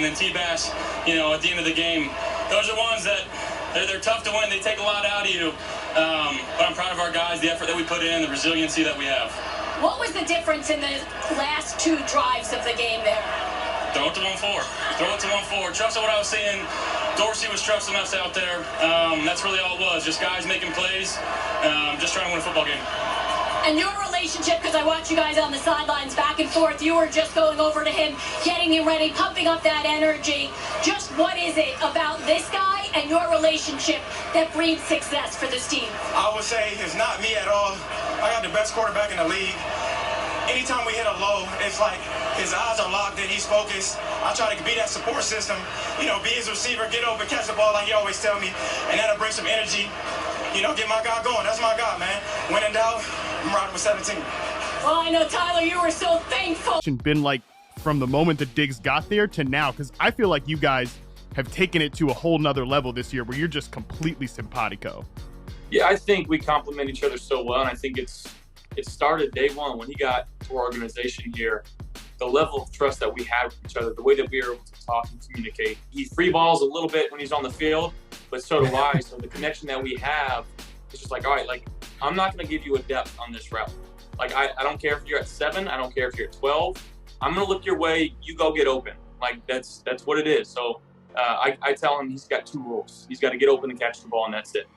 and then T-Bass, you know, at the end of the game. Those are ones that they're tough to win. They take a lot out of you. But I'm proud of our guys, the effort that we put in, the resiliency that we have. What was the difference in the last 2 drives of the game there? Throw it to 1-4. Throw it to 1-4. Trusted what I was seeing. Dorsey was trusting us out there. That's really all it was. Just guys making plays, just trying to win a football game. And your relationship, because I watch you guys on the sidelines back and forth, you were just going over to him, getting him ready, pumping up that energy. Just what is it about this guy and your relationship that breeds success for this team? I would say it's not me at all. I got the best quarterback in the league. Anytime we hit a low, it's like his eyes are locked in, he's focused. I try to be that support system, you know, be his receiver, get over, catch the ball like he always tell me, and that'll bring some energy. You know, get my guy going. That's my guy, man. When in doubt, I'm riding with 17. Well, I know, Tyler, you were so thankful. Been like from the moment that Diggs got there to now, because I feel like you guys have taken it to a whole nother level this year where you're just completely simpatico. Yeah, I think we complement each other so well, and I think it started day one when he got to our organization here. The level of trust that we had with each other, the way that we were able to talk and communicate. He free balls a little bit when he's on the field, but so do I. So the connection that we have is just like, all right, like, I'm not going to give you a depth on this route. Like, I don't care if you're at 7. I don't care if you're at 12. I'm going to look your way. You go get open. Like, that's what it is. So I tell him he's got 2 rules. He's got to get open and catch the ball, and that's it.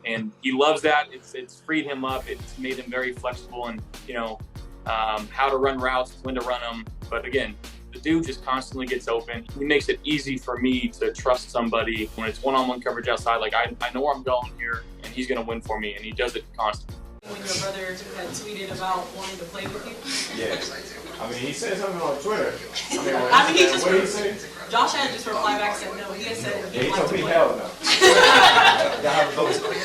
And he loves that. It's freed him up. It's made him very flexible and, you know, how to run routes, when to run them. But again, the dude just constantly gets open. He makes it easy for me to trust somebody when it's one-on-one coverage outside. Like, I know where I'm going here, and he's going to win for me, and he does it constantly. When your brother had tweeted about wanting to play with you? Yeah. I mean, he said something on Twitter. I mean, he just, what did he say? Josh had just replied back and said no. He had said he'd like to play. Hell no.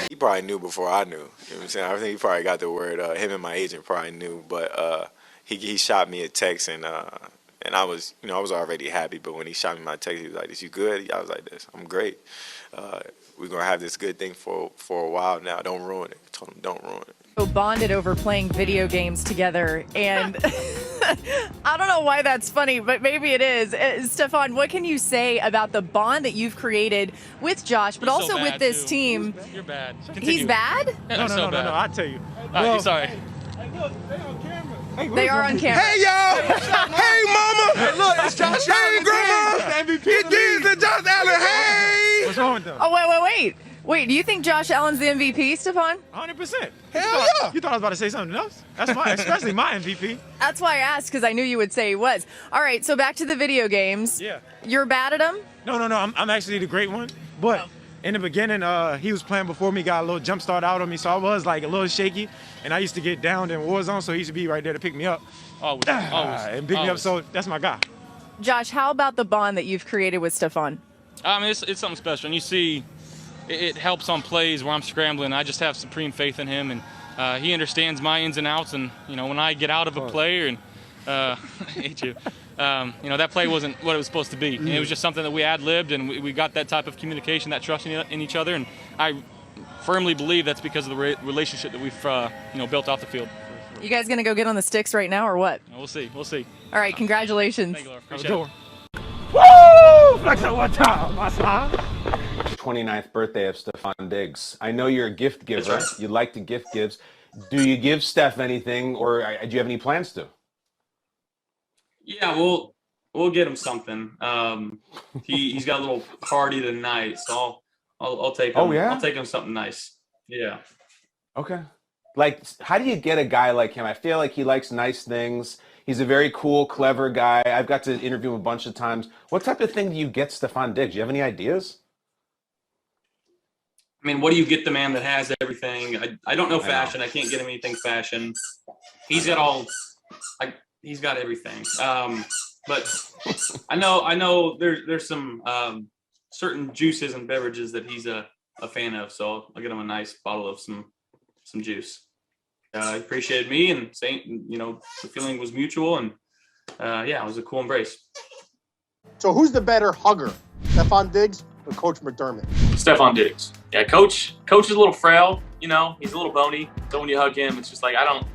He probably knew before I knew. You know what I'm saying? I think he probably got the word. Him and my agent probably knew, but he shot me a text and I was, you know, I was already happy. But when he shot me my text, he was like, "Is you good?" I was like, "This, I'm great. We're gonna have this good thing for a while now. Don't ruin it." I told him, "Don't ruin it." Bonded over playing video games together, and I don't know why that's funny, but maybe it is. Stefon, what can you say about the bond that you've created with Josh, but also with this team? You're bad. Continue. He's bad? No, I'll tell you. Well, sorry. They are on camera. Hey, y'all! Hey, mama! Hey, look, it's Josh Allen. Hey, grandma! MVP. It is the Josh Allen. Hey! What's wrong with them? Oh, wait. Do you think Josh Allen's the MVP, Stefon? 100%. Hell yeah! You thought I was about to say something else? That's especially my MVP. That's why I asked, because I knew you would say he was. All right, so back to the video games. Yeah. You're bad at them? No. I'm actually the great one. But in the beginning, he was playing before me, got a little jump start out on me, so I was like a little shaky. And I used to get downed in Warzone, so he used to be right there to pick me up. Always. And pick me up, so that's my guy. Josh, how about the bond that you've created with Stefon? I mean, it's something special. And you see, it helps on plays where I'm scrambling. I just have supreme faith in him, and he understands my ins and outs. And, you know, when I get out of a play and I hate you. You know, that play wasn't what it was supposed to be. And it was just something that we ad-libbed, and we got that type of communication, that trust in each other. And I firmly believe that's because of the relationship that we've built off the field. You guys going to go get on the sticks right now or what? We'll see. All right, congratulations. Thank you, Laura. Appreciate it. Woo! Flex at one time, my son. 29th birthday of Stefon Diggs. I know you're a gift giver. That's right. You like to gift gives. Do you give Steph anything, or do you have any plans to? Yeah, we'll get him something. He's got a little party tonight, so I'll take him. Oh, yeah? I'll take him something nice. Yeah. Okay. Like, how do you get a guy like him? I feel like he likes nice things. He's a very cool, clever guy. I've got to interview him a bunch of times. What type of thing do you get Stefon Diggs? Do you have any ideas? I mean, what do you get the man that has everything? I don't know fashion. I can't get him anything fashion. He's got he's got everything. But I know there's some certain juices and beverages that he's a fan of. So I'll get him a nice bottle of some juice. He appreciated me and saying, you know, the feeling was mutual, and yeah, it was a cool embrace. So who's the better hugger, Stefon Diggs or Coach McDermott? Stefon Diggs. Yeah, Coach is a little frail, you know, he's a little bony. So when you hug him, it's just like, I'm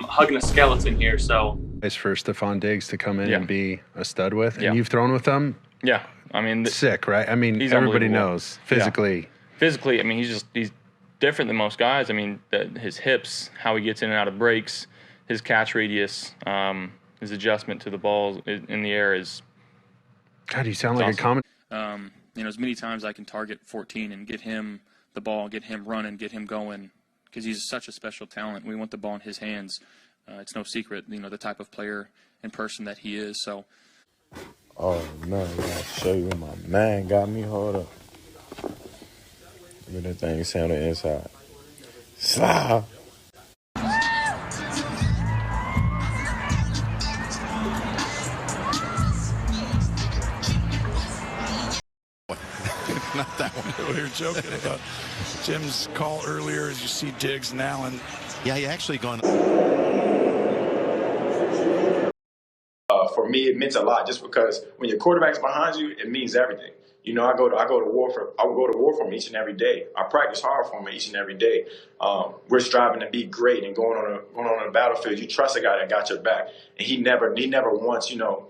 hugging a skeleton here. So It's for Stefon Diggs to come in and be a stud with, and Yeah. you've thrown with them. Yeah, I mean, Sick, right? I mean, he's everybody unbelievable. knows physically. Physically, I mean, he's different than most guys. I mean, his hips, how he gets in and out of breaks, his catch radius, his adjustment to the ball in the air is. God, you sound like awesome. a comment. You know, as many times I can target 14 and get him the ball, get him running, get him going, because he's such a special talent. We want the ball in his hands. It's no secret, you know, the type of player and person that he is. So. Oh man, I gotta show you my man got me. Hold up. Look at that thing say on the inside. Slide. Not that one. We were joking about Jim's call earlier as you see Diggs and Allen. Yeah, he actually gone. For me, it meant a lot just because when your quarterback's behind you, it means everything. You know, I go to war for him each and every day. I practice hard for him each and every day. We're striving to be great and going on a battlefield. You trust a guy that got your back, and he never once, you know,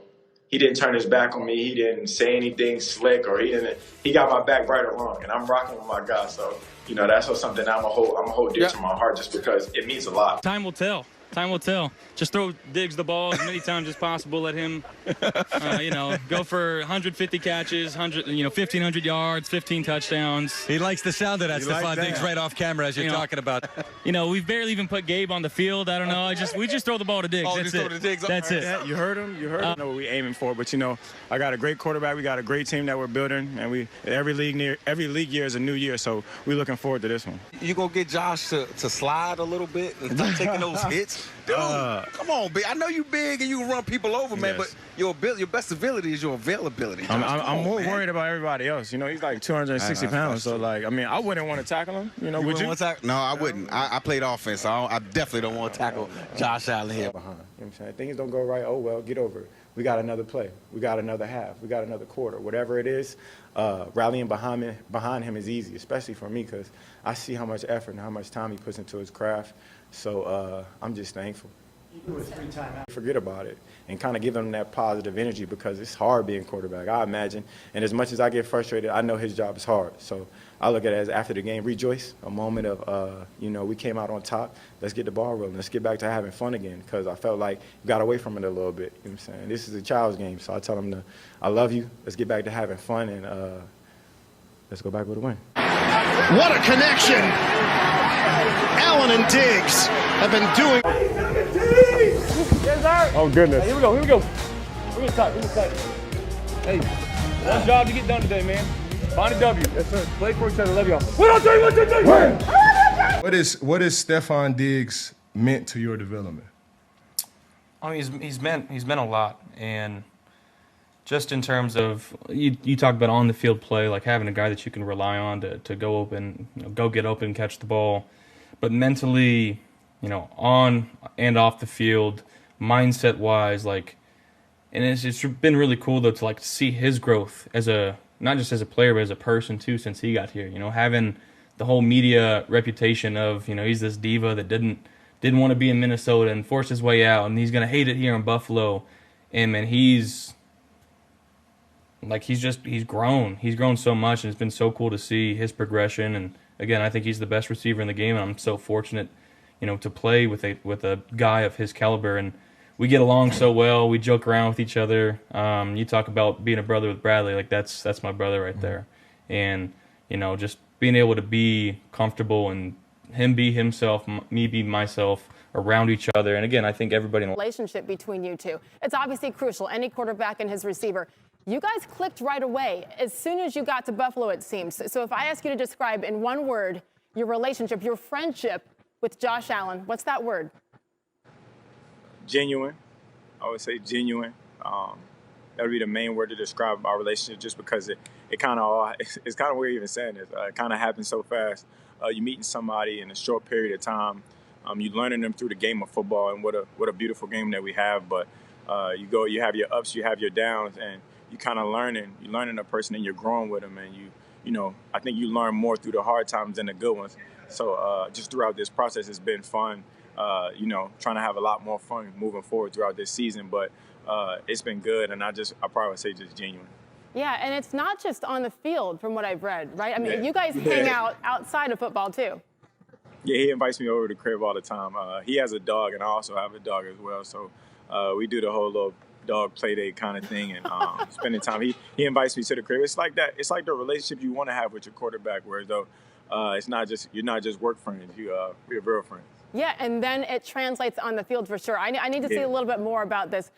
he didn't turn his back on me. He didn't say anything slick, or he got my back right or wrong, and I'm rocking with my guy. So, you know, that's something I'm a hold dear to my heart just because it means a lot. Time will tell. Time will tell. Just throw Diggs the ball as many times as possible. Let him, you know, go for 150 catches, 1,500 yards, 15 touchdowns. He likes the sound of that, Stefon Diggs, right off camera as you're talking about. You know, we've barely even put Gabe on the field. I don't know. We just throw the ball to Diggs. That's it. That's it. Yeah, you heard him. You heard him. I know what we're aiming for, but you know, I got a great quarterback. We got a great team that we're building, and every league year is a new year, so we're looking forward to this one. You gonna get Josh to slide a little bit and stop taking those hits? Dude, come on, big. I know you big and you can run people over, man, but your best ability is your availability. I'm more worried about everybody else. You know, he's like 260 pounds, so like, I mean, I wouldn't want to tackle him. You know, would you? No, I wouldn't. I played offense, so I definitely don't want to tackle Josh Allen here. Behind. You know what I'm saying? Things don't go right. Oh well, get over it. We got another play. We got another half. We got another quarter. Whatever it is, rallying behind him is easy, especially for me because I see how much effort and how much time he puts into his craft. So I'm just thankful. Even with 3-time out, forget about it and kind of give him that positive energy because it's hard being quarterback, I imagine. And as much as I get frustrated, I know his job is hard. So I look at it as after the game, rejoice, a moment of, you know, we came out on top. Let's get the ball rolling. Let's get back to having fun again because I felt like we got away from it a little bit. You know what I'm saying? This is a child's game, so I tell him, I love you. Let's get back to having fun and let's go back with a win. What a connection! Allen and Diggs have been doing. Oh, goodness. Hey, here we go. We're going to tight. Hey, one job to get done today, man. Find a W. Yes, sir. Play for each other. Love y'all. 1, 2, 3, 1, 2, 3. What is Stefon Diggs meant to your development? I mean, he's meant a lot, and just in terms of you talk about on the field play, like having a guy that you can rely on to go open, go get open, catch the ball, but mentally, you know, on and off the field, mindset wise, like, and it's been really cool though to like see his growth as not just as a player but as a person too since he got here. You know, having the whole media reputation of, you know, he's this diva that didn't want to be in Minnesota and forced his way out, and he's gonna hate it here in Buffalo. And man, he's grown so much, and it's been so cool to see his progression. And again, I think he's the best receiver in the game, and I'm so fortunate, you know, to play with a guy of his caliber. And we get along so well. We joke around with each other. You talk about being a brother with Bradley, like that's my brother right there. And you know, just being able to be comfortable and him be himself, me be myself around each other. And again, I think everybody in the relationship between you two. It's obviously crucial. Any quarterback and his receiver. You guys clicked right away as soon as you got to Buffalo, it seems. So if I ask you to describe in one word your relationship, your friendship with Josh Allen, what's that word? Genuine. I would say genuine. That would be the main word to describe our relationship, just because it's kind of weird even saying this. It kind of happens so fast. You're meeting somebody in a short period of time. You're learning them through the game of football, and what a beautiful game that we have. But you have your ups, you have your downs, and you kind of you're learning a person, and you're growing with them. And you know, I think you learn more through the hard times than the good ones. So just throughout this process, it's been fun. trying to have a lot more fun moving forward throughout this season. But it's been good, and I probably would say just genuine. Yeah, and it's not just on the field, from what I've read, right? I mean, you guys hang out outside of football too. Yeah, he invites me over to the crib all the time. He has a dog, and I also have a dog as well. So we do the whole little dog play date kind of thing, and spending time. He invites me to the crib. It's like that. It's like the relationship you want to have with your quarterback, whereas though it's not just you're not just work friends. We're real friends. Yeah, and then it translates on the field for sure. I need to see a little bit more about this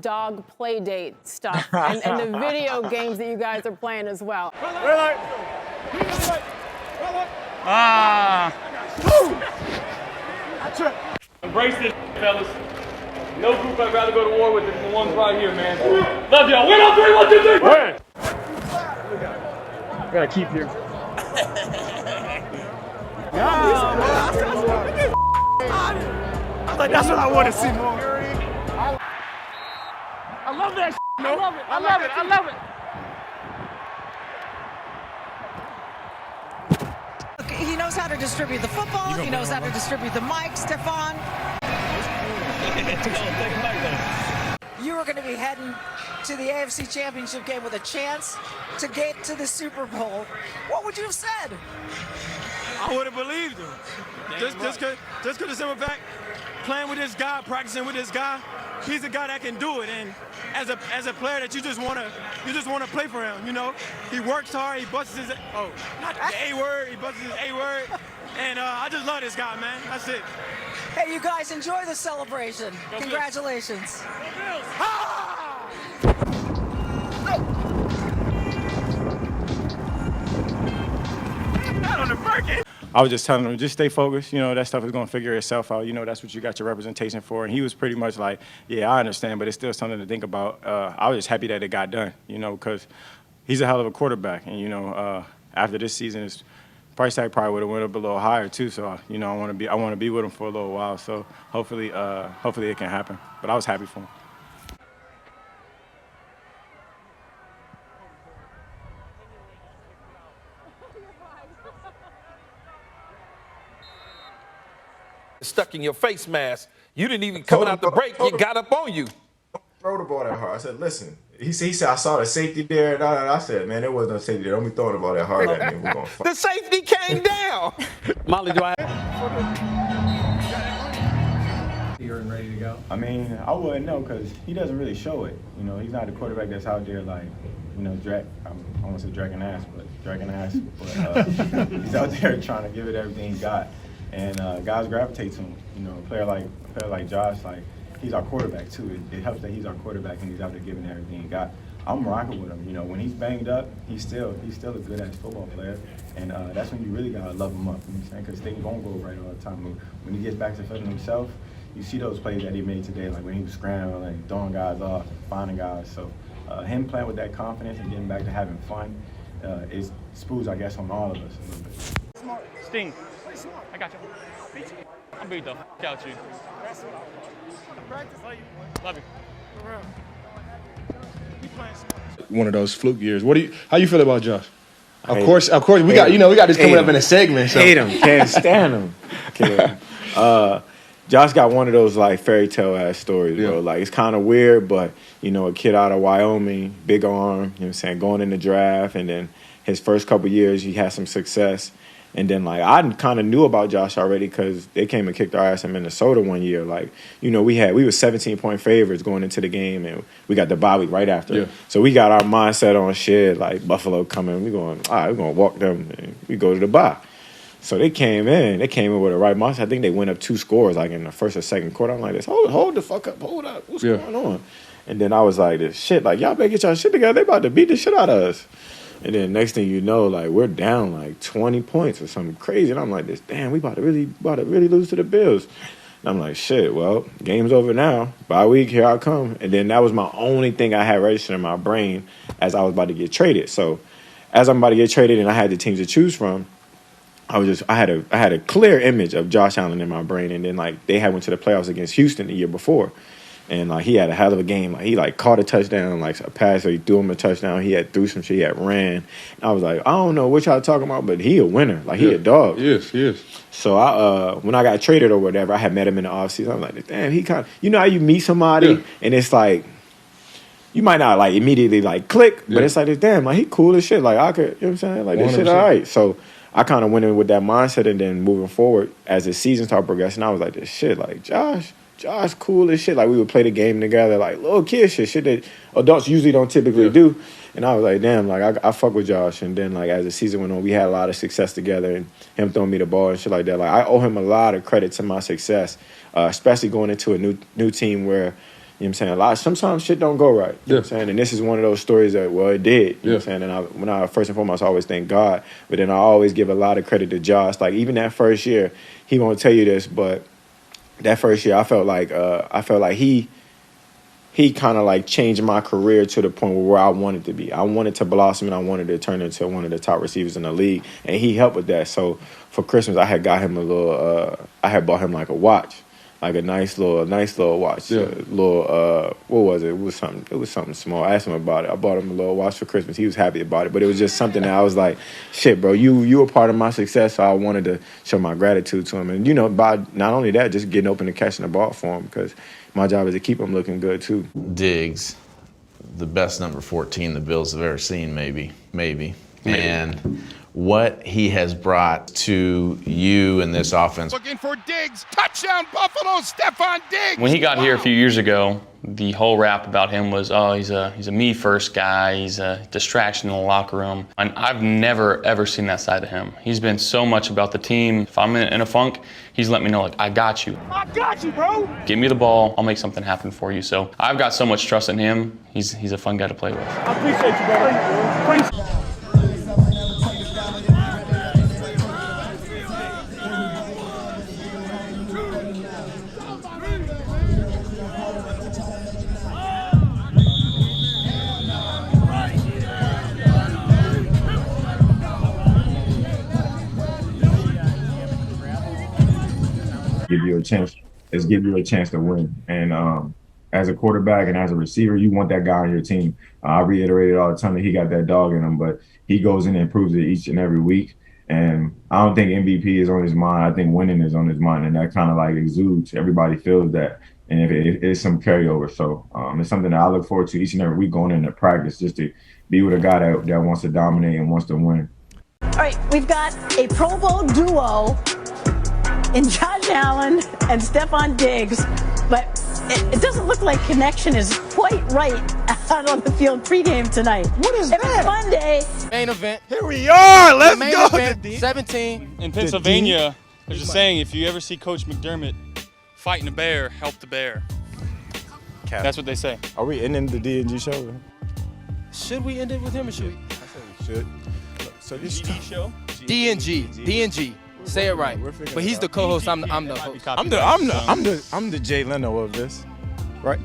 dog play date stuff and the video games that you guys are playing as well. Embrace this, fellas. No group I'd rather go to war with than the ones right here, man. Love y'all. Win on 3, 1, 2, 3. I gotta keep here. I was like, that's what I want to see more. I love that. I love it. I love it. I love it. He knows how to distribute the football. He knows how to distribute the mic, Stefon. You were going to be heading to the AFC Championship game with a chance to get to the Super Bowl. What would you have said? I would have believed him. Just because the simple fact, playing with this guy, practicing with this guy, he's a guy that can do it. And as a player that you just want to play for him. You know, he works hard. He busts his not the A word. He busts his A word. And I just love this guy, man. That's it. Hey, you guys, enjoy the celebration. Congratulations. I was just telling him, just stay focused. You know, that stuff is going to figure itself out. You know, that's what you got your representation for. And he was pretty much like, yeah, I understand, but it's still something to think about. I was just happy that it got done, you know, because he's a hell of a quarterback. And, you know, after this season, his price tag probably would have went up a little higher, too. So, you know, I want to be with him for a little while. So hopefully it can happen. But I was happy for him. Stuck in your face mask. You didn't even coming out the break. You got up on you. Throw the ball that hard. I said, listen. He said, I saw the safety there. And I said, man, there was no safety there. Don't be throwing the ball that hard at me. We're gonna fight. The safety came down. Molly, do I have? You're ready to go? I mean, I wouldn't know because he doesn't really show it. You know, he's not the quarterback that's out there like, you know, I want to say dragging ass. But he's out there trying to give it everything he got. And guys gravitate to him. You know, a player like Josh, like he's our quarterback too. It helps that he's our quarterback and he's out there giving everything he got. I'm rocking with him. You know, when he's banged up, he's still a good ass football player, and that's when you really gotta love him up. You know what I'm saying? Because things won't go right all the time. When he gets back to feeling himself, you see those plays that he made today, like when he was scrambling, like throwing guys off, finding guys. So him playing with that confidence and getting back to having fun is spools, I guess, on all of us a little bit. Sting. I got you. I'm beat though. Out you. Love you. One of those fluke years. How you feel about Josh? Of course, we got this coming up in a segment. So. Hate him, can't stand him. Josh got one of those like fairy tale ass stories, bro. Like it's kind of weird, but you know, a kid out of Wyoming, big arm, you know what I'm saying, going in the draft, and then his first couple years he had some success. And then, like, I kind of knew about Josh already because they came and kicked our ass in Minnesota one year. Like, you know, we were 17-point favorites going into the game, and we got the bye week right after. Yeah. So we got our mindset on shit, like Buffalo coming. We going, all right, we're going to walk them, and we go to the bye. So they came in with the right mindset. I think they went up 2 scores, like, in the first or second quarter. I'm like, this, hold the fuck up, hold up. What's going on? And then I was like, this shit, like, y'all better get y'all shit together. They about to beat the shit out of us. And then next thing you know, like we're down like 20 points or something crazy. And I'm like, damn, we about to really lose to the Bills. And I'm like, shit, well, game's over now. Bye week, here I come. And then that was my only thing I had registered in my brain as I was about to get traded. So as I'm about to get traded and I had the teams to choose from, I had a clear image of Josh Allen in my brain. And then like they had went to the playoffs against Houston the year before. And like he had a hell of a game. Like he like caught a touchdown, like a pass, or he threw him a touchdown. He had threw some shit. He had ran. And I was like, I don't know what y'all talking about, but he a winner. Like he a dog. Yes. So I when I got traded or whatever, I had met him in the offseason. I was like, damn, he kind of, you know how you meet somebody and it's like, you might not like immediately like click, but it's like, damn, like he cool as shit. Like I could, you know what I'm saying? Like this 100%. shit all right. So I kind of went in with that mindset, and then moving forward as the season started progressing, I was like, this shit, like Josh cool as shit. Like we would play the game together, like little kid shit that adults usually don't typically do. And I was like, damn, like I fuck with Josh. And then like as the season went on, we had a lot of success together, and him throwing me the ball and shit like that. Like I owe him a lot of credit to my success, especially going into a new team where, you know what I'm saying, sometimes shit don't go right. You know what I'm saying? And this is one of those stories that, well, it did. You know what I'm saying? And when I first and foremost, I always thank God. But then I always give a lot of credit to Josh. Like even that first year, he won't tell you this, but that first year I felt like he kind of like changed my career to the point where I wanted to be. I wanted to blossom, and I wanted to turn into one of the top receivers in the league. And he helped with that. So for Christmas, I had got him I had bought him like a watch. Like a nice little watch. What was it? It was something small. I asked him about it. I bought him a little watch for Christmas. He was happy about it. But it was just something that I was like, shit, bro, you were part of my success, so I wanted to show my gratitude to him. And, you know, by not only that, just getting open and catching the ball for him, because my job is to keep him looking good too. Diggs, the best number 14 the Bills have ever seen, maybe. And what he has brought to you in this offense. Looking for Diggs. Touchdown, Buffalo, Stefon Diggs. When he got here a few years ago, the whole rap about him was, oh, he's a me first guy. He's a distraction in the locker room. And I've never, ever seen that side of him. He's been so much about the team. If I'm in a funk, he's let me know, like, I got you. I got you, bro. Give me the ball. I'll make something happen for you. So I've got so much trust in him. He's a fun guy to play with. I appreciate you, bro. Give you a chance. Let's give you a chance to win. And as a quarterback and as a receiver, you want that guy on your team. I reiterate it all the time that he got that dog in him, but he goes in and proves it each and every week. And I don't think MVP is on his mind. I think winning is on his mind, and that kind of like exudes. Everybody feels that, and it's some carryover. So it's something that I look forward to each and every week going into practice, just to be with a guy that wants to dominate and wants to win. All right, we've got a Pro Bowl duo in Josh Allen and Stefon Diggs, but it doesn't look like connection is quite right out on the field pregame tonight. What is that? It's Monday. Main event. Here we are. Let's Main go. Event, 17. In Pennsylvania, there's a saying, if you ever see Coach McDermott fighting a bear, help the bear. That's what they say. Are we ending the D&G show? Should we end it with him or should we? I said we should. So this show? D&G. Say it right. But he's the co-host. I'm the host. I'm the Jay Leno of this, right?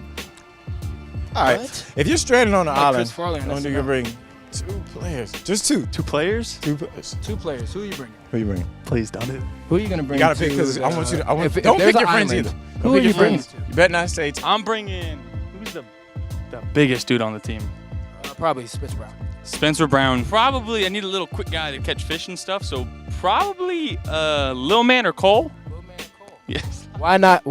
All right. What? If you're stranded on an Like island, Chris Farley on only SNL. you can bring 2 players. Just 2. 2 players? 2 players. 2 players. Who are you bringing? Who you bring? Please done it. Who are you going to bring? You gotta pick, because I want you to. Don't pick your friends either. Who are you bringing? You better not say. I'm bringing, who's the biggest dude on the team? Probably Spencer Brown. Spencer Brown. Probably, I need a little quick guy to catch fish and stuff, so probably Lil Man or Cole. Lil Man or Cole. Yes. Why not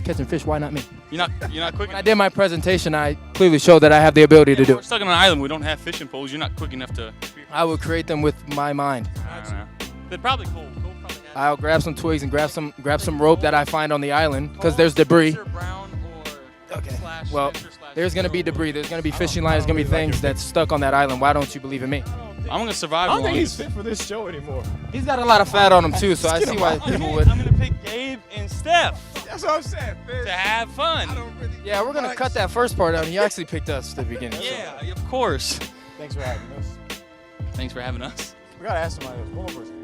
catching fish? Why not me? You're not quick. When I did my presentation, I clearly showed that I have the ability to do We're it. stuck on an island. We don't have fishing poles. You're not quick enough to. I will create them with my mind. I don't know. They're probably Cole. Cole probably has. I'll grab some twigs and grab some rope that I find on the island because there's debris. Spencer Brown or Okay. slash Well, Spencer slash there's gonna be debris. There's gonna be fishing lines. There's gonna be things that's stuck on that island. Why don't you believe in me? I'm gonna survive. I don't think along he's this. fit for this show anymore. He's got a lot of fat on him too, so I see why people would. I'm gonna pick Gabe and Steph That's what I'm saying. to have fun. Yeah, we're gonna cut that first part out. And he actually picked us at the beginning. Yeah, of course. Thanks for having us. Thanks for having us. We gotta ask somebody else. One more person.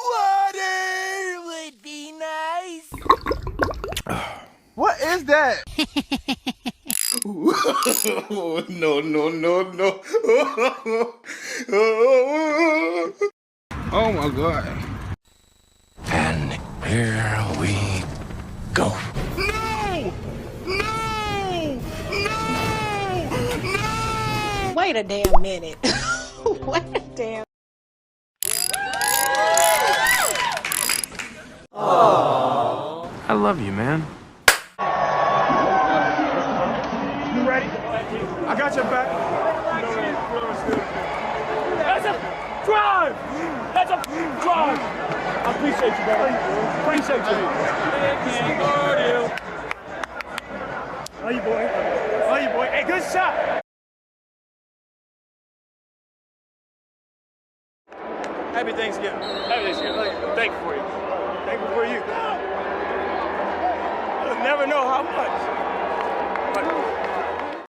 Water would be nice. What is that? No, no, no, no. Oh my God. And here we go. No! No! No! Wait a damn minute. Wait a damn. I love you, man. You ready? I got your back. That's a drive! That's a drive! I appreciate you, brother. Appreciate you. Love you, boy. Love you, boy. Hey, good shot. Happy Thanksgiving. Happy Thanksgiving. Thankful for you. Thankful for you. You'll never know how much. But